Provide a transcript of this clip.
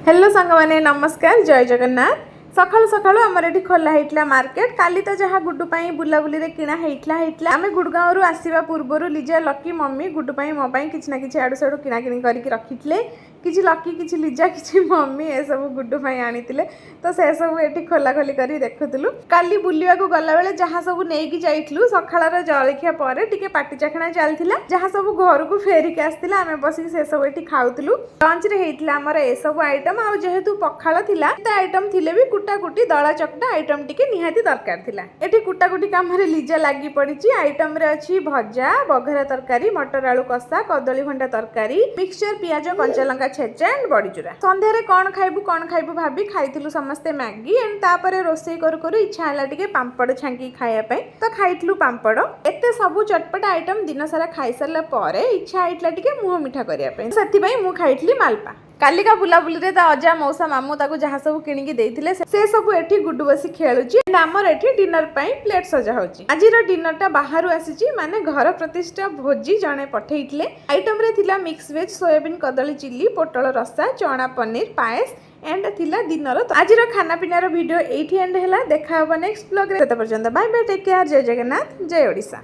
Hello सांग माने नमस्कार जय जगन्नाथ। सकाळु सकाळु आमर एठी खोला हेतला मार्केट काली तो जहाँ गुड्डू पाई बुलाबुली रे किना हेतला आमे गुड़गांव रु आसीबा पूर्वरु लिजा लकी मम्मी गुड्डू पाई मो पाई किछ ना किछ आडू साडू किना किनी करके रखितले किछि लकी किछि लिजा किछि मम्मी ए सब गुड्डू पाई आनितिले तो से सब एठी खोला खोली करी देखुतलु काली बुलिया को गला बेले जहाँ सब नेई की जाइतलु सखाळर जळखिया परे टिके पाटी चाखणा चलथिला जहाँ सब घर को फेरी के आस्तिला आमे बसी से सब एठी खाउतलु लंच रे हेतला हमर ए सब आइटम आ जेहेतु पखाळ थिला त आइटम थिले भी कुटाकुटी दला चकटा आइटम टिके निहाती दरकार थिला एठी कुटाकुटी काम रे लिजा लागी पड़िची आइटम रे अछि भजा बघरा तरकारी मटर आलू कसा कदली भंडा तरकारी मिक्सचर पियाज कंचा लंका छेचा एंड बड़ी चूरा संध्या रे कोन खाइबु भाभी खाइथिलु समस्ते मैगी एंड तापरे रोसई करू इच्छा हला टिके पांपड़ छांकी खाया पे तो खाइथिलु पांपड़ एते सब चटपटा आइटम दिन सारा खाइ सरला परे इच्छा आइतला टिके मुह मिठा करिया पे सेति पई मु खाइथिली मालपा कालिका बुलाबुली रे अजा मौसा मामू ताको जहाँ सब किणिकी देइथिले से सब एठी गुड्डू बसी खेलुची एंड हमर एठी डिनर पई प्लेट सजा होची आजिर डिनर टा बाहरु आसीची माने घर प्रतिष्ठा भोजी जणे पठेइथिले आइटम रे थिला मिक्स वेज सोयाबीन कदली चिल्ली पोटल रसा चना पनीर पायस एंड थिला दिनर तो आजिर खाना पीनार वीडियो एठी एंड हैला देखा हबो नेक्स्ट ब्लॉग रे तत पर्यंत बाय बाय टेक केयर जय जगन्नाथ जय ओडिसा।